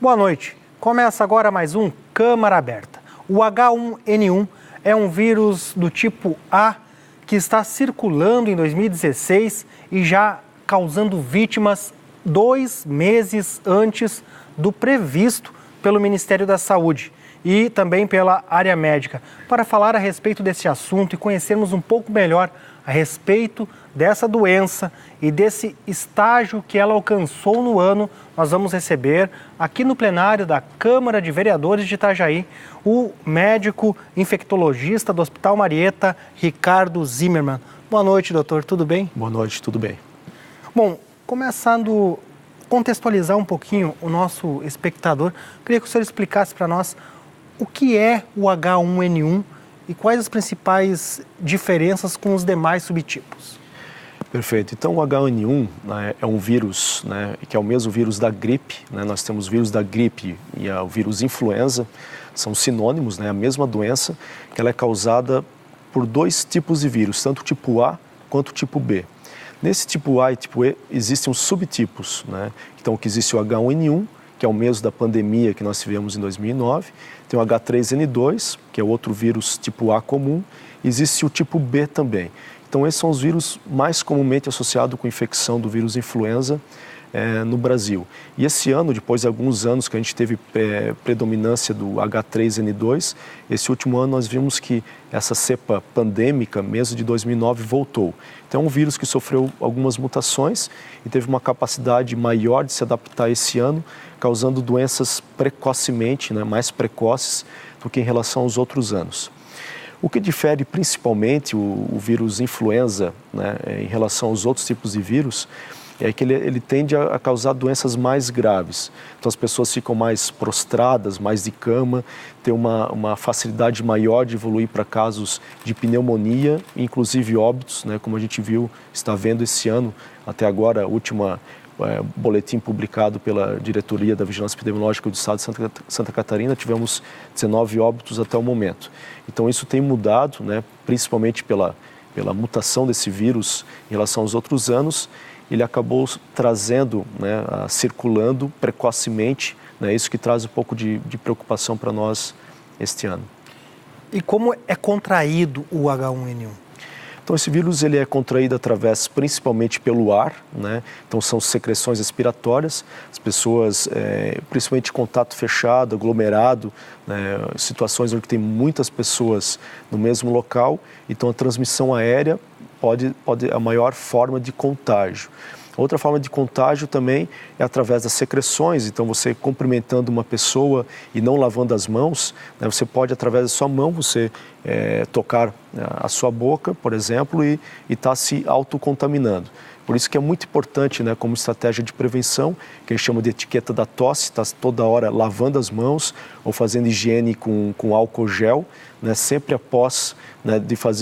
Boa noite. Começa agora mais um Câmara Aberta. O H1N1 é um vírus do tipo A que está circulando em 2016 e já causando vítimas 2 meses antes do previsto pelo Ministério da Saúde e também pela área médica. Para falar a respeito desse assunto e conhecermos um pouco melhor a respeito dessa doença e desse estágio que ela alcançou no ano, nós vamos receber aqui no plenário da Câmara de Vereadores de Itajaí o médico infectologista do Hospital Marieta, Ricardo Zimmermann. Boa noite, doutor. Tudo bem? Boa noite, tudo bem. Bom, começando a contextualizar um pouquinho o nosso espectador, queria que o senhor explicasse para nós o que é o H1N1 e quais as principais diferenças com os demais subtipos. Perfeito. Então, o H1N1 é um vírus, que é o mesmo vírus da gripe. Nós temos o vírus da gripe e o vírus influenza, são sinônimos, a mesma doença, que ela é causada por 2 tipos de vírus, tanto o tipo A quanto o tipo B. Nesse tipo A e tipo E existem os subtipos. Então, que existe o H1N1, que é o mesmo da pandemia que nós tivemos em 2009, tem o H3N2, que é outro vírus tipo A comum, e existe o tipo B também. Então, esses são os vírus mais comumente associados com infecção do vírus influenza no Brasil. E esse ano, depois de alguns anos que a gente teve predominância do H3N2, esse último ano nós vimos que essa cepa pandêmica, mesmo de 2009, voltou. Então, é um vírus que sofreu algumas mutações e teve uma capacidade maior de se adaptar esse ano, causando doenças precocemente, mais precoces do que em relação aos outros anos. O que difere principalmente o vírus influenza, em relação aos outros tipos de vírus, é que ele tende a causar doenças mais graves. Então, as pessoas ficam mais prostradas, mais de cama, tem uma facilidade maior de evoluir para casos de pneumonia, inclusive óbitos, como a gente está vendo esse ano, até agora, a última boletim publicado pela Diretoria da Vigilância Epidemiológica do Estado de Santa Catarina, tivemos 19 óbitos até o momento. Então, isso tem mudado, principalmente pela mutação desse vírus em relação aos outros anos. Ele acabou trazendo, circulando precocemente, isso que traz um pouco de preocupação para nós este ano. E como é contraído o H1N1? Então, esse vírus ele é contraído através, principalmente pelo ar, Então, são secreções respiratórias. As pessoas, principalmente contato fechado, aglomerado, situações onde tem muitas pessoas no mesmo local. Então, a transmissão aérea pode a maior forma de contágio. Outra forma de contágio também é através das secreções. Então, você cumprimentando uma pessoa e não lavando as mãos, você pode, através da sua mão, você tocar a sua boca, por exemplo, e estar se autocontaminando. Por isso que é muito importante, como estratégia de prevenção, que a gente chama de etiqueta da tosse, está toda hora lavando as mãos ou fazendo higiene com álcool gel, sempre após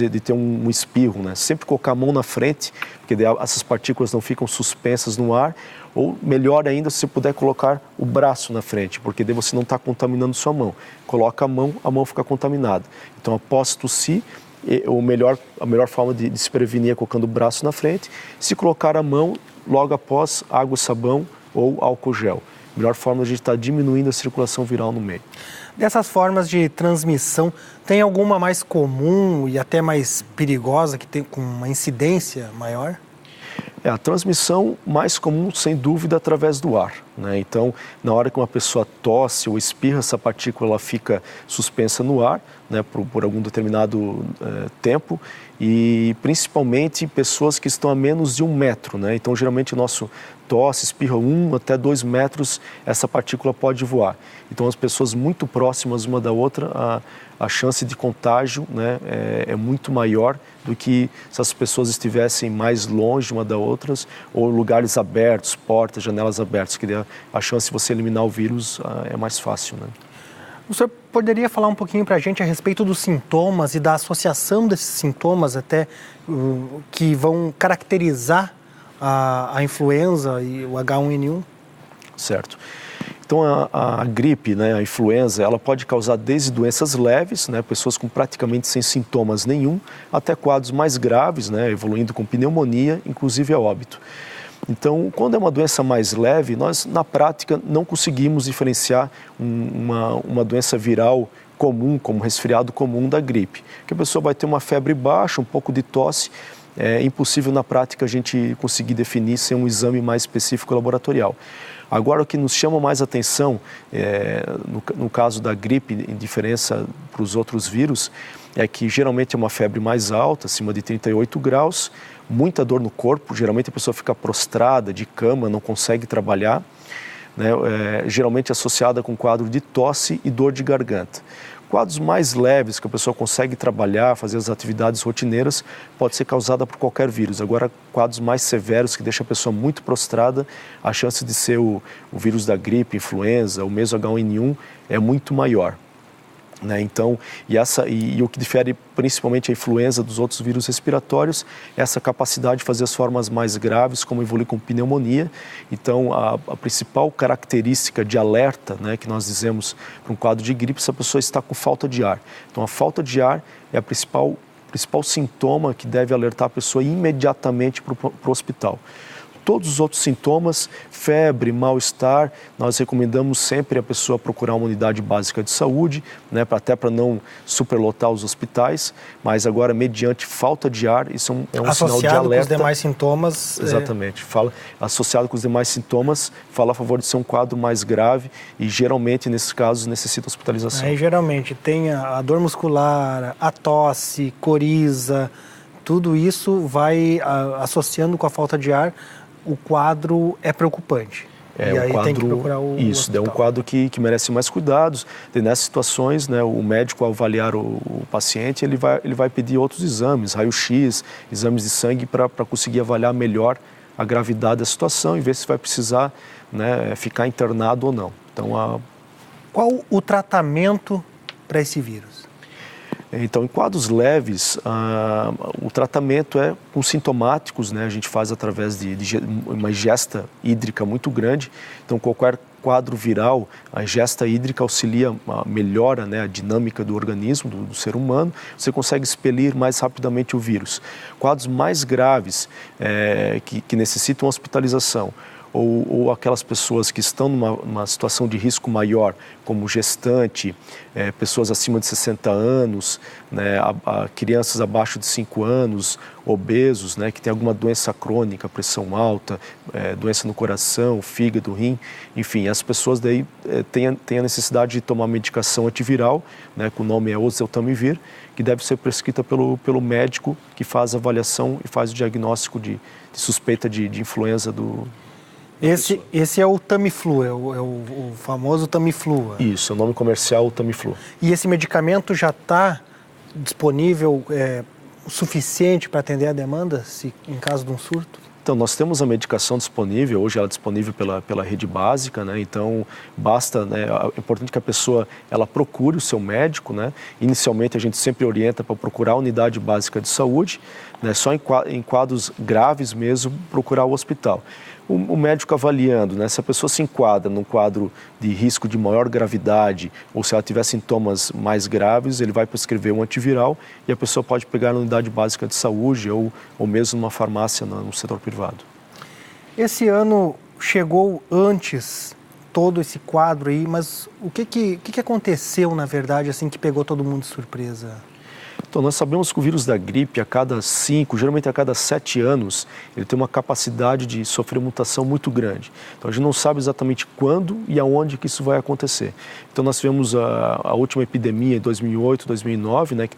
de ter um espirro, sempre colocar a mão na frente, porque essas partículas não ficam suspensas no ar, ou melhor ainda, se você puder colocar o braço na frente, porque daí você não está contaminando sua mão. Coloca a mão fica contaminada. Então, após tossir, a melhor forma de se prevenir é colocando o braço na frente. Se colocar a mão, logo após, água, sabão ou álcool gel. A melhor forma de a gente estar diminuindo a circulação viral no meio. Dessas formas de transmissão, tem alguma mais comum e até mais perigosa, que tem com uma incidência maior? A transmissão mais comum, sem dúvida, através do ar. Então, na hora que uma pessoa tosse ou espirra, essa partícula ela fica suspensa no ar, por algum determinado tempo, e principalmente pessoas que estão a menos de 1 metro. Então, geralmente, o nosso tosse, espirra 1 até 2 metros, essa partícula pode voar. Então, as pessoas muito próximas uma da outra, a chance de contágio é muito maior do que se as pessoas estivessem mais longe uma das outras ou lugares abertos, portas, janelas abertas, que a chance de você eliminar o vírus é mais fácil. O senhor poderia falar um pouquinho para a gente a respeito dos sintomas e da associação desses sintomas até que vão caracterizar a influenza e o H1N1? Certo. Então, a gripe, a influenza, ela pode causar desde doenças leves, pessoas com praticamente sem sintomas nenhum, até quadros mais graves, evoluindo com pneumonia, inclusive a óbito. Então, quando é uma doença mais leve, nós, na prática, não conseguimos diferenciar uma doença viral comum, como resfriado comum da gripe. Que a pessoa vai ter uma febre baixa, um pouco de tosse, é impossível na prática a gente conseguir definir sem um exame mais específico laboratorial. Agora, o que nos chama mais atenção, no caso da gripe, em diferença para os outros vírus, é que geralmente é uma febre mais alta, acima de 38 graus, muita dor no corpo, geralmente a pessoa fica prostrada, de cama, não consegue trabalhar, né? Geralmente associada com quadro de tosse e dor de garganta. Quadros mais leves, que a pessoa consegue trabalhar, fazer as atividades rotineiras, pode ser causada por qualquer vírus. Agora, quadros mais severos, que deixam a pessoa muito prostrada, a chance de ser o vírus da gripe, influenza, ou mesmo H1N1, é muito maior. Né? Então, e o que difere principalmente a influenza dos outros vírus respiratórios é essa capacidade de fazer as formas mais graves, como evoluir com pneumonia. Então, a principal característica de alerta, né, que nós dizemos para um quadro de gripe, se a pessoa está com falta de ar. Então, a falta de ar é o principal sintoma que deve alertar a pessoa imediatamente para o hospital. Todos os outros sintomas, febre, mal-estar, nós recomendamos sempre a pessoa procurar uma unidade básica de saúde, né, até para não superlotar os hospitais, mas agora, mediante falta de ar, isso é um sinal de alerta. Associado com os demais sintomas. Exatamente. Associado com os demais sintomas, fala a favor de ser um quadro mais grave e, geralmente, nesses casos, necessita hospitalização. Aí, geralmente, tem a dor muscular, a tosse, coriza, tudo isso vai associando com a falta de ar. O quadro é preocupante. E aí tem que procurar o hospital. É um quadro que merece mais cuidados. E nessas situações, né, o médico, ao avaliar o paciente, ele vai pedir outros exames, raio-x, exames de sangue, para conseguir avaliar melhor a gravidade da situação e ver se vai precisar, né, ficar internado ou não. Então, qual o tratamento para esse vírus? Então, em quadros leves, o tratamento é com sintomáticos, né? A gente faz através de uma ingesta hídrica muito grande. Então, qualquer quadro viral, a ingesta hídrica auxilia, melhora, né, a dinâmica do organismo, do ser humano. Você consegue expelir mais rapidamente o vírus. Quadros mais graves, que necessitam hospitalização, ou aquelas pessoas que estão numa situação de risco maior, como gestante, pessoas acima de 60 anos, né, crianças abaixo de 5 anos, obesos, né, que tem alguma doença crônica, pressão alta, doença no coração, fígado, rim, enfim, as pessoas daí têm a necessidade de tomar medicação antiviral, né, que o nome é oseltamivir, que deve ser prescrita pelo médico que faz a avaliação e faz o diagnóstico de suspeita de influenza do... Esse é o Tamiflu, é o famoso Tamiflu. Isso, o nome comercial Tamiflu. E esse medicamento já está disponível o suficiente para atender a demanda, em caso de um surto? Então, nós temos a medicação disponível, hoje ela é disponível pela rede básica, né? Então, basta, né? É importante que a pessoa ela procure o seu médico, né? Inicialmente, a gente sempre orienta para procurar a unidade básica de saúde, né? Só em quadros graves mesmo, procurar o hospital. O médico avaliando, né, se a pessoa se enquadra num quadro de risco de maior gravidade ou se ela tiver sintomas mais graves, ele vai prescrever um antiviral e a pessoa pode pegar na unidade básica de saúde ou mesmo numa farmácia no setor privado. Esse ano chegou antes todo esse quadro aí, mas o que aconteceu, na verdade, assim, que pegou todo mundo de surpresa? Então, nós sabemos que o vírus da gripe, geralmente a cada 7 anos, ele tem uma capacidade de sofrer mutação muito grande. Então, a gente não sabe exatamente quando e aonde que isso vai acontecer. Então, nós tivemos a última epidemia em 2008, 2009, né,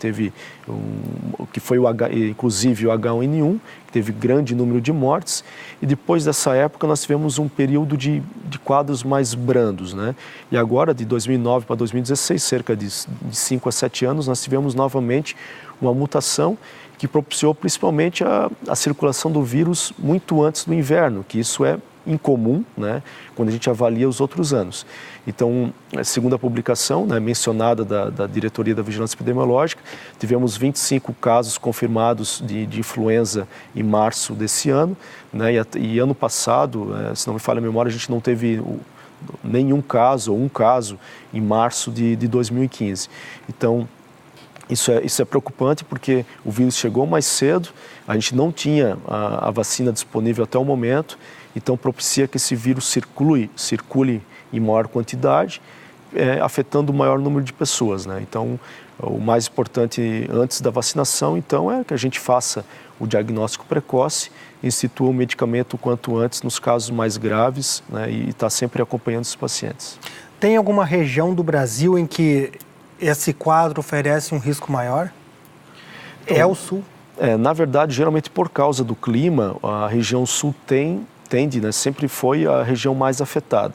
que foi inclusive o H1N1, que teve grande número de mortes, e depois dessa época nós tivemos um período de quadros mais brandos, né? E agora, de 2009 para 2016, cerca de 5 a 7 anos, nós tivemos novamente uma mutação que propiciou principalmente a circulação do vírus muito antes do inverno, que isso é incomum, né, quando a gente avalia os outros anos. Então, segundo a publicação, né, mencionada da Diretoria da Vigilância Epidemiológica, tivemos 25 casos confirmados de influenza em março desse ano, né, e ano passado, se não me falha a memória, a gente não teve nenhum caso ou um caso em março de 2015. Então, Isso é preocupante porque o vírus chegou mais cedo, a gente não tinha a vacina disponível até o momento, então propicia que esse vírus circule em maior quantidade, afetando o maior número de pessoas, né? Então, o mais importante antes da vacinação, então, é que a gente faça o diagnóstico precoce, institua o medicamento o quanto antes nos casos mais graves, né? E está sempre acompanhando os pacientes. Tem alguma região do Brasil em que esse quadro oferece um risco maior? Então, é o sul? Na verdade, geralmente por causa do clima, a região sul tende, né, sempre foi a região mais afetada.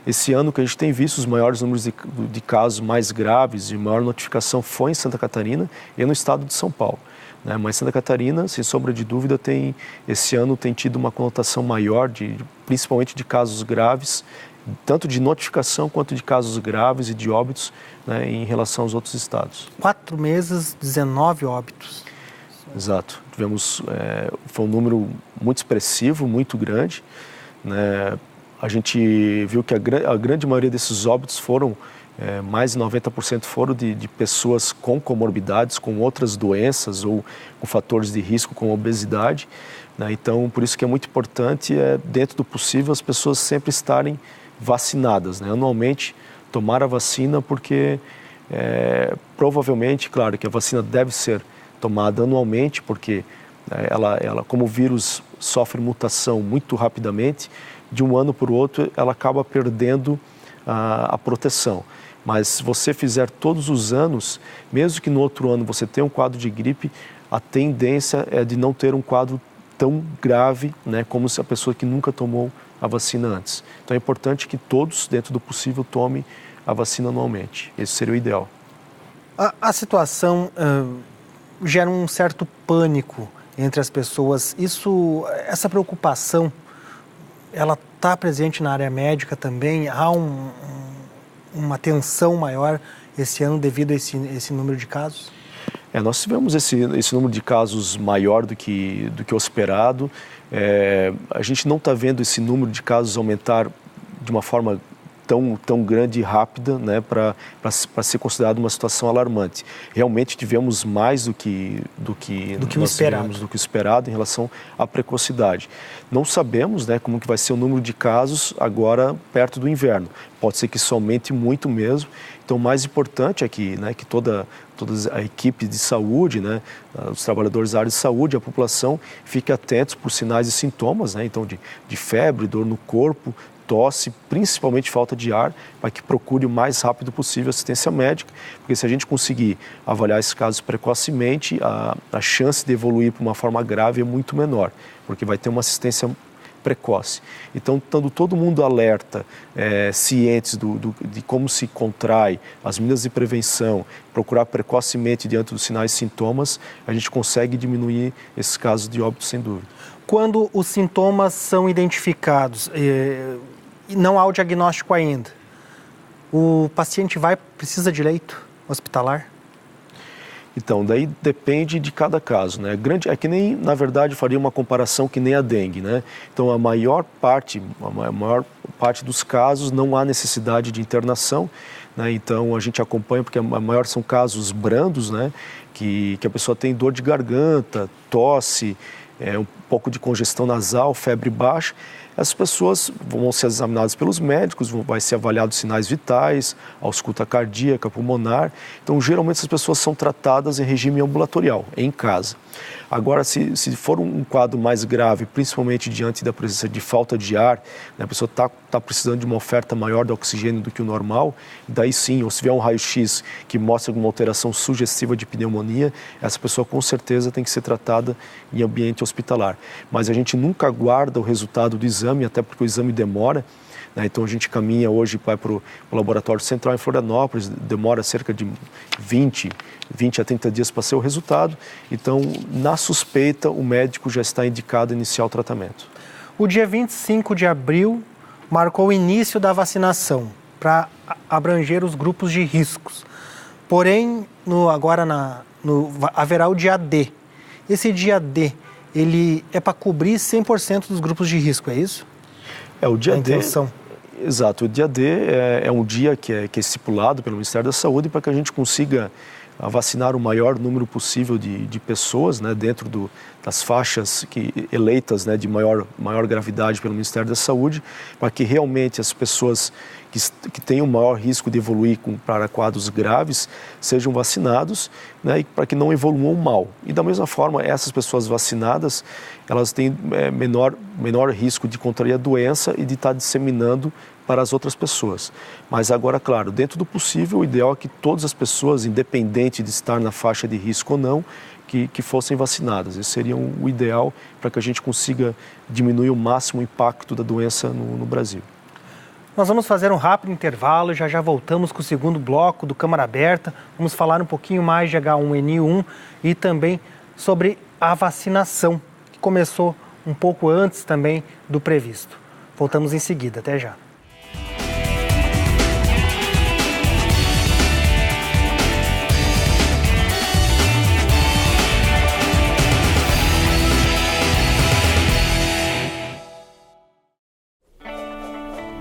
Esse ano que a gente tem visto os maiores números de casos mais graves e maior notificação foi em Santa Catarina e no estado de São Paulo, né? Mas Santa Catarina, sem sombra de dúvida, esse ano tem tido uma conotação maior, principalmente de casos graves, tanto de notificação quanto de casos graves e de óbitos, né, em relação aos outros estados. 4 meses, 19 óbitos. Exato. Foi um número muito expressivo, muito grande, né? A gente viu que a grande maioria desses óbitos foram, mais de 90% foram de pessoas com comorbidades, com outras doenças ou com fatores de risco, como obesidade, né? Então, por isso que é muito importante, dentro do possível, as pessoas sempre estarem vacinadas, né? Anualmente, tomar a vacina, porque provavelmente, claro, que a vacina deve ser tomada anualmente, porque ela, como o vírus sofre mutação muito rapidamente, de um ano para o outro, ela acaba perdendo a proteção. Mas se você fizer todos os anos, mesmo que no outro ano você tenha um quadro de gripe, a tendência é de não ter um quadro tão grave, né, como se a pessoa que nunca tomou a vacina antes. Então é importante que todos, dentro do possível, tomem a vacina anualmente. Esse seria o ideal. A situação gera um certo pânico entre as pessoas. Essa preocupação, ela está presente na área médica também? Há uma tensão maior esse ano devido a esse número de casos? Nós tivemos esse número de casos maior do que o esperado. A gente não está vendo esse número de casos aumentar de uma forma tão grande e rápida, né, para ser considerado uma situação alarmante. Realmente tivemos mais do que o esperado em relação à precocidade. Não sabemos, né, como que vai ser o número de casos agora perto do inverno. Pode ser que isso aumente muito mesmo. Então, o mais importante é que toda a equipe de saúde, né, os trabalhadores da área de saúde, a população, fique atentos por sinais e sintomas, né, então de febre, dor no corpo, tosse, principalmente falta de ar, para que procure o mais rápido possível assistência médica, porque se a gente conseguir avaliar esses casos precocemente, a chance de evoluir para uma forma grave é muito menor, porque vai ter uma assistência precoce. Então, estando todo mundo alerta, cientes de como se contrai, as medidas de prevenção, procurar precocemente diante dos sinais e sintomas, a gente consegue diminuir esses casos de óbito, sem dúvida. Quando os sintomas são identificados e não há o diagnóstico ainda, o paciente precisa de leito hospitalar? Então, daí depende de cada caso, né? É que nem, na verdade, faria uma comparação que nem a dengue, né? Então, a maior parte dos casos não há necessidade de internação, né? Então, a gente acompanha, porque a maior são casos brandos, né? Que a pessoa tem dor de garganta, tosse, um pouco de congestão nasal, febre baixa. As pessoas vão ser examinadas pelos médicos, vai ser avaliados sinais vitais, ausculta cardíaca, pulmonar. Então, geralmente, essas pessoas são tratadas em regime ambulatorial, em casa. Agora, se for um quadro mais grave, principalmente diante da presença de falta de ar, né, a pessoa está precisando de uma oferta maior de oxigênio do que o normal, daí sim, ou se vier um raio-x que mostra alguma alteração sugestiva de pneumonia, essa pessoa com certeza tem que ser tratada em ambiente hospitalar. Mas a gente nunca aguarda o resultado do exame, até porque o exame demora, né? Então a gente caminha hoje, vai para o laboratório central em Florianópolis, demora cerca de 20 a 30 dias para ser o resultado. Então, na suspeita, o médico já está indicado a iniciar o tratamento. O dia 25 de abril marcou o início da vacinação para abranger os grupos de riscos. Porém, haverá o dia D. Esse dia D, ele é para cobrir 100% dos grupos de risco, é isso? O dia D. Intenção. Exato, o dia D é um dia que é estipulado pelo Ministério da Saúde para que a gente consiga a vacinar o maior número possível de pessoas, né, dentro das faixas eleitas, né, de maior gravidade pelo Ministério da Saúde, para que realmente as pessoas que têm o maior risco de evoluir para quadros graves sejam vacinados, né, e para que não evoluam mal. E da mesma forma, essas pessoas vacinadas, elas têm menor risco de contrair a doença e de estar disseminando para as outras pessoas. Mas agora, claro, dentro do possível, o ideal é que todas as pessoas, independente de estar na faixa de risco ou não, que fossem vacinadas. Esse seria o ideal para que a gente consiga diminuir o máximo o impacto da doença no Brasil. Nós vamos fazer um rápido intervalo, já voltamos com o segundo bloco do Câmara Aberta. Vamos falar um pouquinho mais de H1N1 e também sobre a vacinação, que começou um pouco antes também do previsto. Voltamos em seguida, até já.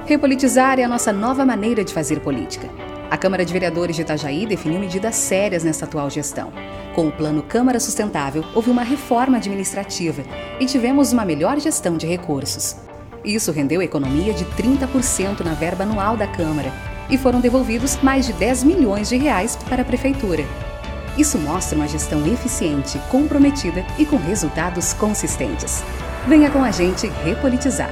Repolitizar é a nossa nova maneira de fazer política. A Câmara de Vereadores de Itajaí definiu medidas sérias nesta atual gestão. Com o Plano Câmara Sustentável, houve uma reforma administrativa e tivemos uma melhor gestão de recursos. Isso rendeu economia de 30% na verba anual da Câmara e foram devolvidos mais de 10 milhões de reais para a Prefeitura. Isso mostra uma gestão eficiente, comprometida e com resultados consistentes. Venha com a gente repolitizar.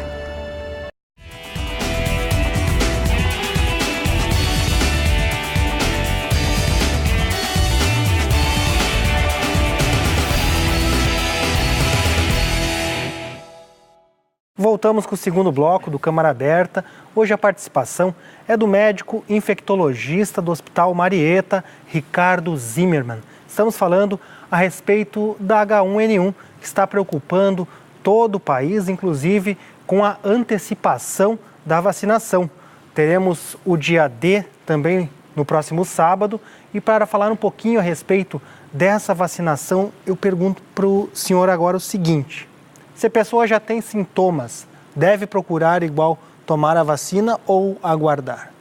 Voltamos com o segundo bloco do Câmara Aberta. Hoje a participação é do médico infectologista do Hospital Marieta, Ricardo Zimmermann. Estamos falando a respeito da H1N1, que está preocupando todo o país, inclusive com a antecipação da vacinação. Teremos o dia D também no próximo sábado. E para falar um pouquinho a respeito dessa vacinação, eu pergunto para o senhor agora o seguinte: se a pessoa já tem sintomas, deve procurar igual tomar a vacina ou aguardar?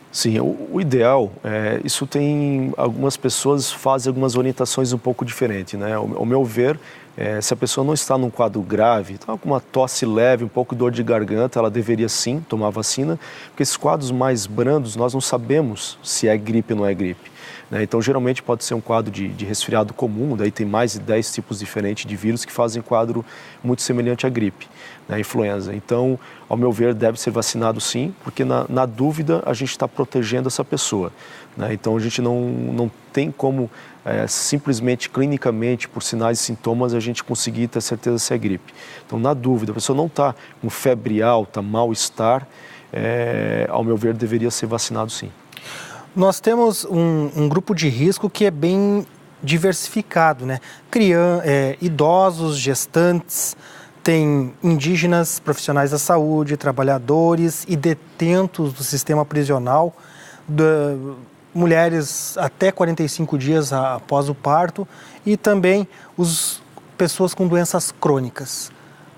Sim, o ideal, isso tem, algumas pessoas fazem algumas orientações um pouco diferentes, né? Ao meu ver, se a pessoa não está num quadro grave, está com uma tosse leve, um pouco de dor de garganta, ela deveria sim tomar a vacina, porque esses quadros mais brandos, nós não sabemos se é gripe ou não é gripe. Então, geralmente pode ser um quadro de resfriado comum, daí tem mais de 10 tipos diferentes de vírus que fazem quadro muito semelhante à gripe, né, influenza. Então, ao meu ver, deve ser vacinado sim, porque na dúvida a gente está protegendo essa pessoa, né? Então, a gente não tem como simplesmente, clinicamente, por sinais e sintomas, a gente conseguir ter certeza se é gripe. Então, na dúvida, a pessoa não está com febre alta, mal-estar, ao meu ver, deveria ser vacinado sim. Nós temos um grupo de risco que é bem diversificado, né? Idosos, gestantes, tem indígenas, profissionais da saúde, trabalhadores e detentos do sistema prisional, mulheres até 45 dias após o parto e também pessoas com doenças crônicas.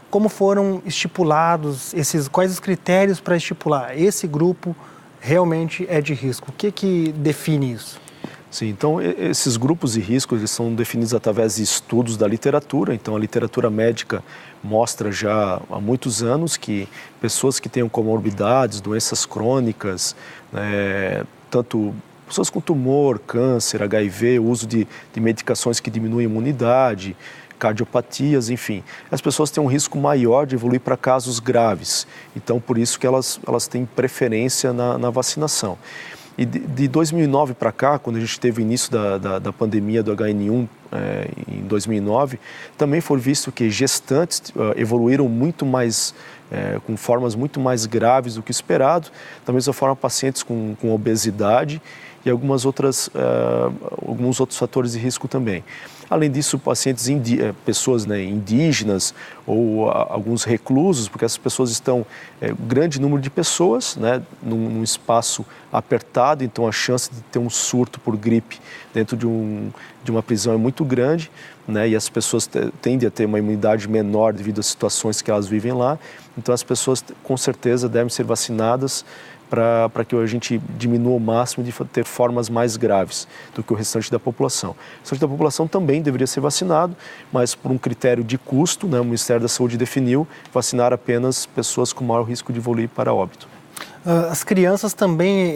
Como foram estipulados quais os critérios para estipular esse grupo realmente é de risco? O que define isso? Sim, então esses grupos de risco eles são definidos através de estudos da literatura. Então a literatura médica mostra já há muitos anos que pessoas que tenham comorbidades, doenças crônicas, tanto pessoas com tumor, câncer, HIV, o uso de medicações que diminuem a imunidade, cardiopatias, enfim, as pessoas têm um risco maior de evoluir para casos graves. Então, por isso que elas têm preferência na vacinação. E de 2009 para cá, quando a gente teve o início da pandemia do H1N1 em 2009, também foi visto que gestantes evoluíram muito mais, com formas muito mais graves do que esperado. Da mesma forma, pacientes com obesidade e alguns outros fatores de risco também. Além disso, pessoas indígenas ou alguns reclusos, porque essas pessoas estão, um grande número de pessoas, né, num espaço apertado, então a chance de ter um surto por gripe dentro de uma prisão é muito grande, né, e as pessoas tendem a ter uma imunidade menor devido às situações que elas vivem lá. Então, as pessoas, com certeza, devem ser vacinadas para que a gente diminua o máximo de ter formas mais graves do que o restante da população. O restante da população também deveria ser vacinado, mas por um critério de custo, né, o Ministério da Saúde definiu vacinar apenas pessoas com maior risco de evoluir para óbito. As crianças também,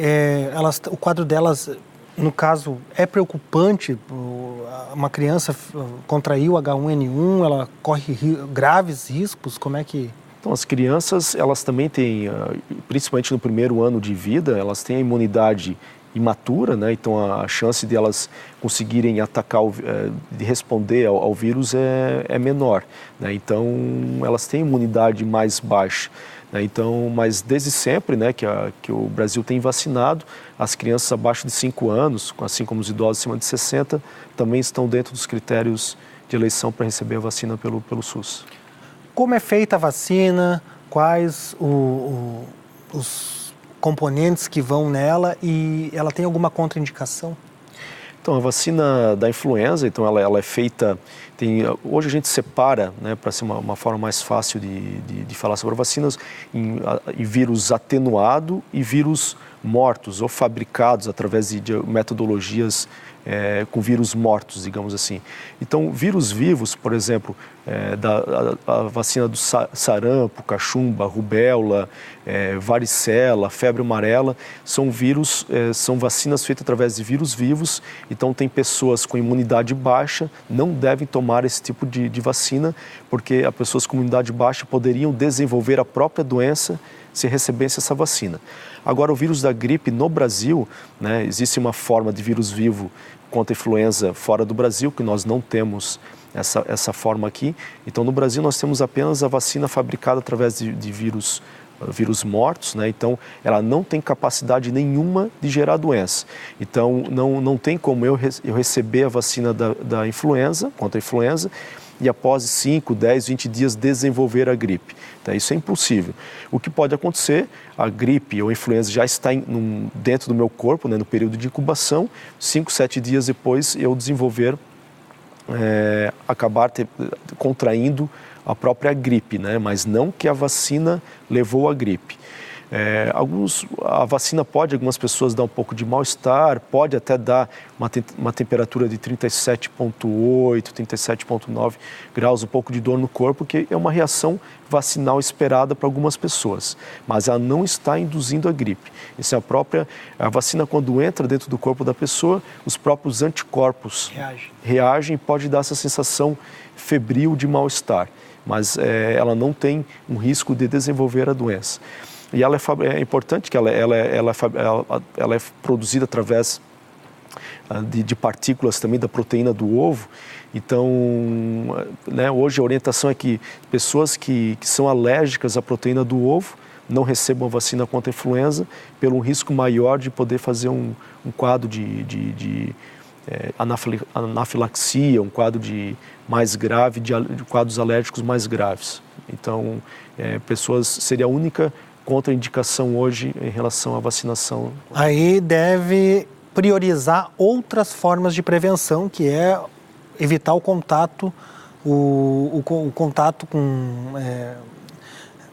o quadro delas, no caso, é preocupante. Uma criança contraiu H1N1, ela corre graves riscos, como é que... Então, as crianças, elas também têm, principalmente no primeiro ano de vida, elas têm a imunidade imatura, né? Então a chance de elas conseguirem atacar, de responder ao vírus é menor, né? Então, elas têm imunidade mais baixa, né? Então, mas desde sempre, né, que o Brasil tem vacinado, as crianças abaixo de 5 anos, assim como os idosos acima de 60, também estão dentro dos critérios de eleição para receber a vacina pelo SUS. Como é feita a vacina, quais os componentes que vão nela e ela tem alguma contraindicação? Então, a vacina da influenza, então ela é feita, hoje a gente separa, né, para ser uma forma mais fácil de falar sobre vacinas, em vírus atenuado e vírus mortos ou fabricados através de metodologias com vírus mortos, digamos assim. Então, vírus vivos, por exemplo, a vacina do sarampo, cachumba, rubéola, varicela, febre amarela, são vacinas feitas através de vírus vivos. Então, tem pessoas com imunidade baixa, não devem tomar esse tipo de vacina, porque as pessoas com imunidade baixa poderiam desenvolver a própria doença se recebesse essa vacina. Agora, o vírus da gripe no Brasil, né, existe uma forma de vírus vivo contra a influenza fora do Brasil, que nós não temos essa forma aqui. Então, no Brasil, nós temos apenas a vacina fabricada através de vírus mortos, né? Então, ela não tem capacidade nenhuma de gerar doença. Então, não tem como eu receber a vacina da influenza, contra a influenza, e após 5, 10, 20 dias desenvolver a gripe. Então, isso é impossível. O que pode acontecer, a gripe ou a influenza já está dentro do meu corpo, né, no período de incubação, 5, 7 dias depois eu desenvolver, acabar contraindo a própria gripe, né, mas não que a vacina levou à gripe. A vacina pode, algumas pessoas, dar um pouco de mal-estar, pode até dar uma temperatura de 37,8, 37,9 graus, um pouco de dor no corpo, que é uma reação vacinal esperada para algumas pessoas, mas ela não está induzindo a gripe. Isso é a vacina, quando entra dentro do corpo da pessoa, os próprios anticorpos reagem e pode dar essa sensação febril de mal-estar, mas ela não tem um risco de desenvolver a doença. E é importante que ela é produzida através de partículas também da proteína do ovo. Então, né, hoje a orientação é que pessoas que são alérgicas à proteína do ovo não recebam a vacina contra a influenza, pelo um risco maior de poder fazer um quadro de anafilaxia, um quadro mais grave, de quadros alérgicos mais graves. Então, seria a única contraindicação hoje em relação à vacinação. Aí deve priorizar outras formas de prevenção, que é evitar o contato, o contato com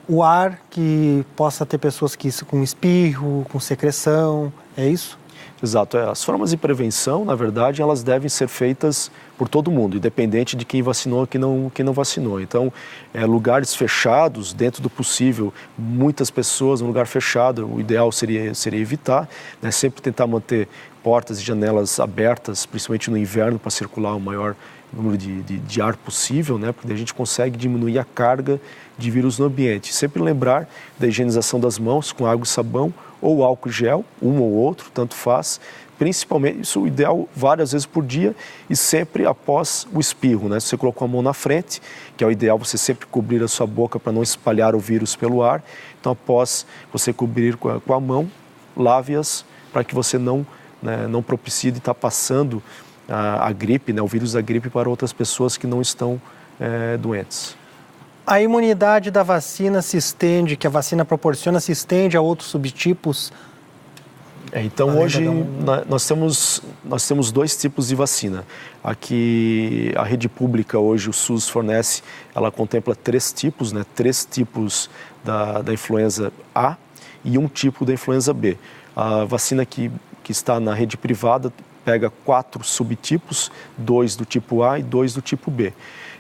o ar, que possa ter pessoas com espirro, com secreção, é isso? Exato. As formas de prevenção, na verdade, elas devem ser feitas por todo mundo, independente de quem vacinou ou quem não vacinou. Então, lugares fechados, dentro do possível, muitas pessoas, um lugar fechado, o ideal seria evitar, né? Sempre tentar manter portas e janelas abertas, principalmente no inverno, para circular o maior número de ar possível, né? Porque a gente consegue diminuir a carga de vírus no ambiente. Sempre lembrar da higienização das mãos com água e sabão, ou álcool gel, um ou outro, tanto faz, principalmente, isso é o ideal várias vezes por dia e sempre após o espirro, né? Se você colocou a mão na frente, que é o ideal você sempre cobrir a sua boca para não espalhar o vírus pelo ar, então após você cobrir com a mão, lave-as para que você não propicie de estar passando a gripe, né? O vírus da gripe para outras pessoas que não estão doentes. A imunidade da vacina se estende, que a vacina proporciona, se estende a outros subtipos? Então, hoje nós temos nós temos 2 tipos de vacina. Aqui, a rede pública hoje, o SUS fornece, ela contempla 3 tipos, né? 3 tipos da influenza A e 1 tipo da influenza B. A vacina que está na rede privada pega 4 subtipos, 2 do tipo A e 2 do tipo B.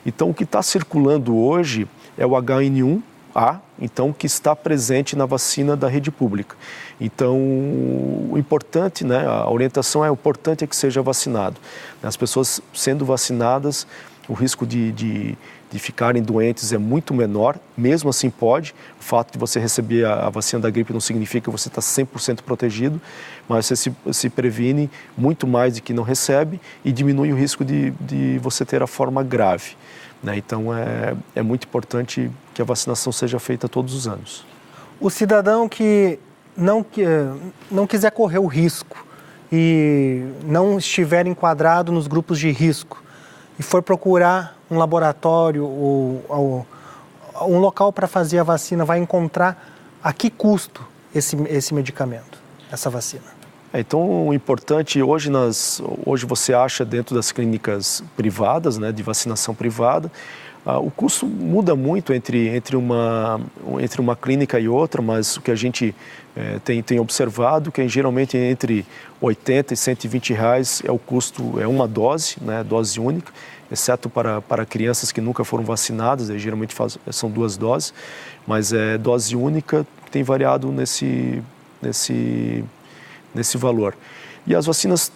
Então, o que está circulando hoje é o H1N1A, então, que está presente na vacina da rede pública. Então, o importante, né, a orientação é, o importante é que seja vacinado. As pessoas sendo vacinadas, o risco de ficarem doentes é muito menor, mesmo assim pode. O fato de você receber a vacina da gripe não significa que você está 100% protegido, mas você se previne muito mais de que não recebe e diminui o risco de você ter a forma grave. Né? Então, é muito importante que a vacinação seja feita todos os anos. O cidadão que não quiser correr o risco e não estiver enquadrado nos grupos de risco e for procurar um laboratório ou um local para fazer a vacina, vai encontrar a que custo esse medicamento, essa vacina? Então, o importante, hoje você acha dentro das clínicas privadas, né, de vacinação privada, o custo muda muito entre uma clínica e outra, mas o que a gente tem observado que geralmente entre R$80 e R$120 é o custo, é uma dose, né, dose única, exceto para crianças que nunca foram vacinadas, aí geralmente são 2 doses, mas dose única tem variado nesse valor. E as vacinas,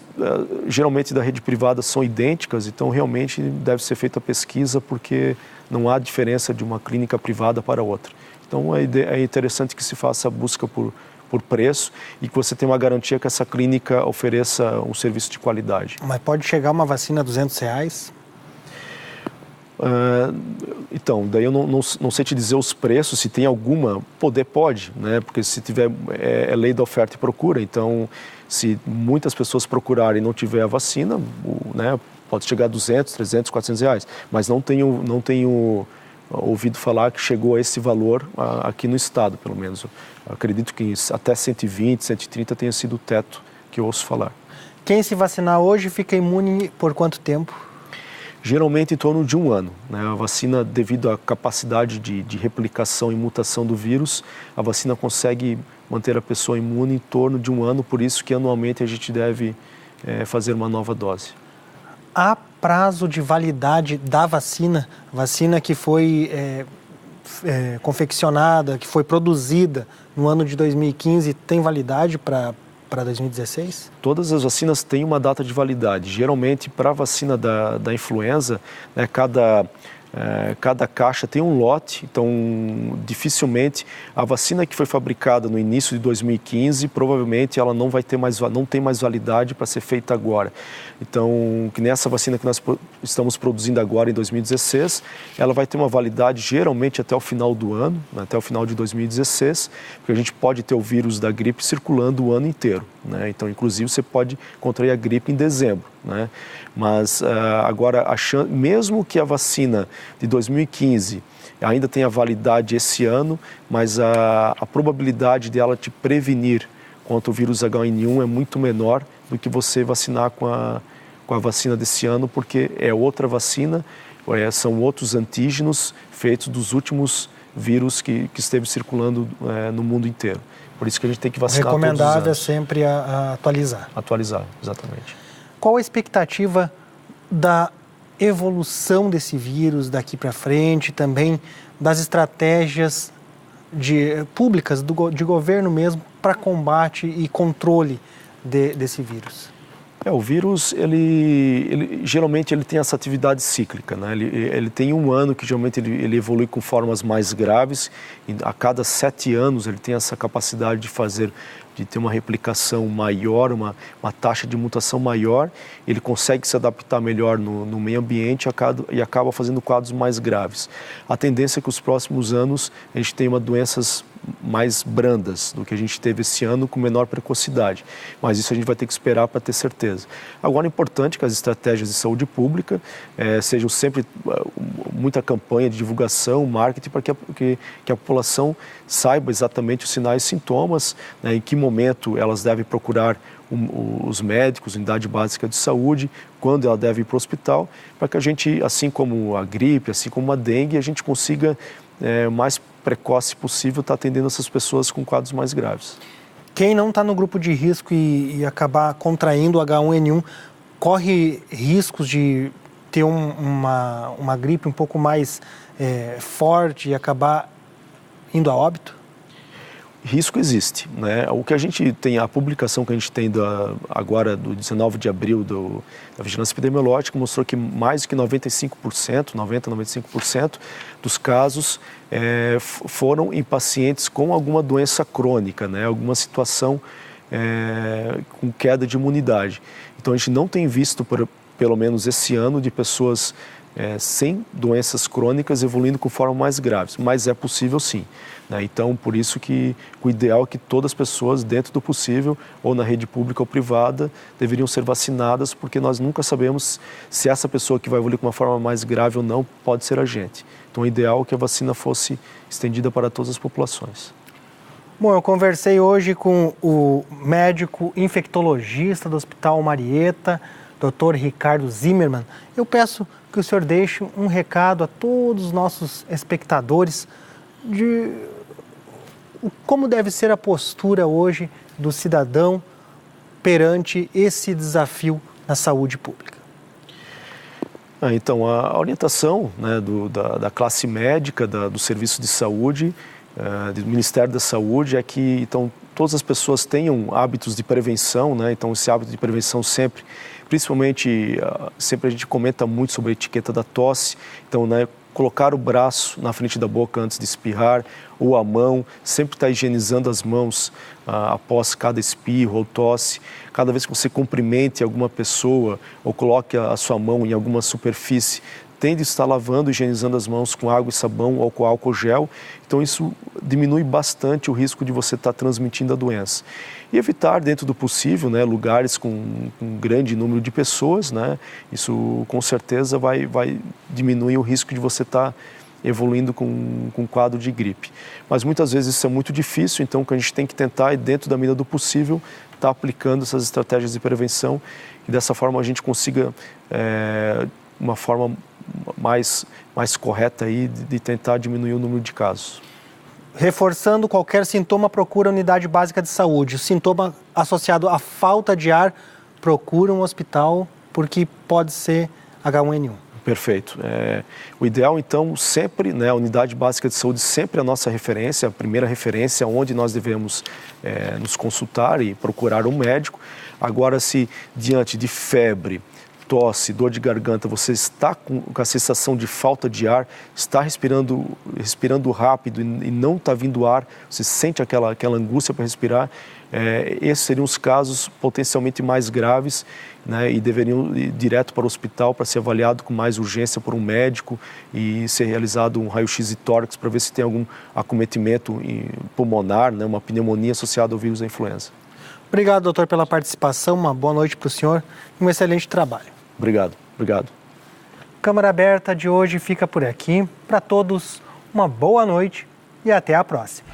geralmente da rede privada, são idênticas, então realmente deve ser feita a pesquisa, porque não há diferença de uma clínica privada para outra. Então é interessante que se faça a busca por preço e que você tenha uma garantia que essa clínica ofereça um serviço de qualidade. Mas pode chegar uma vacina a R$200? Então, daí eu não sei te dizer os preços, se tem alguma, pode, né? Porque se tiver, é lei da oferta e procura, então se muitas pessoas procurarem e não tiver a vacina, né, pode chegar a R$200, R$300, R$400, mas não tenho ouvido falar que chegou a esse valor aqui no estado, pelo menos. Eu acredito que até 120, 130 tenha sido o teto que eu ouço falar. Quem se vacinar hoje fica imune por quanto tempo? Geralmente em torno de 1 ano. Né? A vacina, devido à capacidade de replicação e mutação do vírus, a vacina consegue manter a pessoa imune em torno de 1 ano, por isso que anualmente a gente deve fazer uma nova dose. Há prazo de validade da vacina que foi confeccionada, que foi produzida no ano de 2015, tem validade para 2016? Todas as vacinas têm uma data de validade. Geralmente, para a vacina da influenza, né, cada caixa tem um lote, então dificilmente a vacina que foi fabricada no início de 2015, provavelmente ela não tem mais validade para ser feita agora. Então, que nessa vacina que nós estamos produzindo agora em 2016, ela vai ter uma validade geralmente até o final do ano, né, até o final de 2016, porque a gente pode ter o vírus da gripe circulando o ano inteiro, né? Então, inclusive, você pode contrair a gripe em dezembro, né? Mas agora, mesmo que a vacina de 2015 ainda tenha validade esse ano, mas a probabilidade de ela te prevenir contra o vírus H1N1 é muito menor do que você vacinar com a vacina desse ano, porque é outra vacina, são outros antígenos feitos dos últimos vírus que esteve circulando no mundo inteiro. Por isso que a gente tem que vacinar todos os anos. Recomendável é sempre atualizar. Atualizar, exatamente. Qual a expectativa da evolução desse vírus daqui para frente, também das estratégias públicas de governo mesmo para combate e controle desse vírus? O vírus, ele geralmente ele tem essa atividade cíclica, né? Ele tem 1 ano que geralmente ele evolui com formas mais graves, e a cada 7 anos ele tem essa capacidade de ter uma replicação maior, uma taxa de mutação maior, ele consegue se adaptar melhor no meio ambiente e acaba fazendo quadros mais graves. A tendência é que os próximos anos a gente tenha doenças mais brandas do que a gente teve esse ano, com menor precocidade, mas isso a gente vai ter que esperar para ter certeza. Agora é importante que as estratégias de saúde pública sejam sempre muita campanha de divulgação, marketing, para que a população saiba exatamente os sinais e sintomas, né, em que momento elas devem procurar os médicos, unidade básica de saúde, quando ela deve ir para o hospital, para que a gente, assim como a gripe, assim como a dengue, a gente consiga, o mais precoce possível, estar atendendo essas pessoas com quadros mais graves. Quem não está no grupo de risco e acabar contraindo o H1N1 corre riscos de ter uma gripe um pouco mais forte e acabar indo a óbito? Risco existe, né? O que a gente tem, a publicação que a gente tem agora do 19 de abril da Vigilância Epidemiológica mostrou que mais do que 95% dos casos foram em pacientes com alguma doença crônica, né? Alguma situação com queda de imunidade. Então a gente não tem visto, pelo menos esse ano, de pessoas sem doenças crônicas evoluindo com formas mais graves, mas é possível sim. Né? Então, por isso que o ideal é que todas as pessoas, dentro do possível, ou na rede pública ou privada, deveriam ser vacinadas, porque nós nunca sabemos se essa pessoa que vai evoluir com uma forma mais grave ou não pode ser a gente. Então, o ideal é que a vacina fosse estendida para todas as populações. Bom, eu conversei hoje com o médico infectologista do Hospital Marieta, Dr. Ricardo Zimmermann. Eu peço que o senhor deixe um recado a todos os nossos espectadores de como deve ser a postura hoje do cidadão perante esse desafio na saúde pública. Então, a orientação, né, da classe médica, do serviço de saúde, do Ministério da Saúde, é que então, todas as pessoas tenham hábitos de prevenção, né? Então esse hábito de prevenção sempre, principalmente, sempre a gente comenta muito sobre a etiqueta da tosse, então, né, colocar o braço na frente da boca antes de espirrar, ou a mão, sempre estar higienizando as mãos após cada espirro ou tosse. Cada vez que você cumprimente alguma pessoa ou coloque a sua mão em alguma superfície, tende a estar lavando e higienizando as mãos com água e sabão ou com álcool gel. Então isso diminui bastante o risco de você estar transmitindo a doença. E evitar, dentro do possível, né, lugares com um grande número de pessoas, né? Isso com certeza vai diminuir o risco de você estar evoluindo com um quadro de gripe. Mas muitas vezes isso é muito difícil, então o que a gente tem que tentar é, dentro da medida do possível, estar aplicando essas estratégias de prevenção e dessa forma a gente consiga, uma forma mais correta aí de tentar diminuir o número de casos. Reforçando, qualquer sintoma, procura a unidade básica de saúde. O sintoma associado à falta de ar, procura um hospital, porque pode ser H1N1. Perfeito. O ideal, então, sempre, né, a unidade básica de saúde sempre é a nossa referência, a primeira referência onde nós devemos nos consultar e procurar um médico. Agora, se diante de febre, tosse, dor de garganta, você está com a sensação de falta de ar, está respirando rápido e não está vindo ar, você sente aquela angústia para respirar, esses seriam os casos potencialmente mais graves, né, e deveriam ir direto para o hospital para ser avaliado com mais urgência por um médico e ser realizado um raio-x e tórax para ver se tem algum acometimento pulmonar, né, uma pneumonia associada ao vírus da influenza. Obrigado, doutor, pela participação, uma boa noite para o senhor e um excelente trabalho. Obrigado. Câmara Aberta de hoje fica por aqui. Para todos, uma boa noite e até a próxima.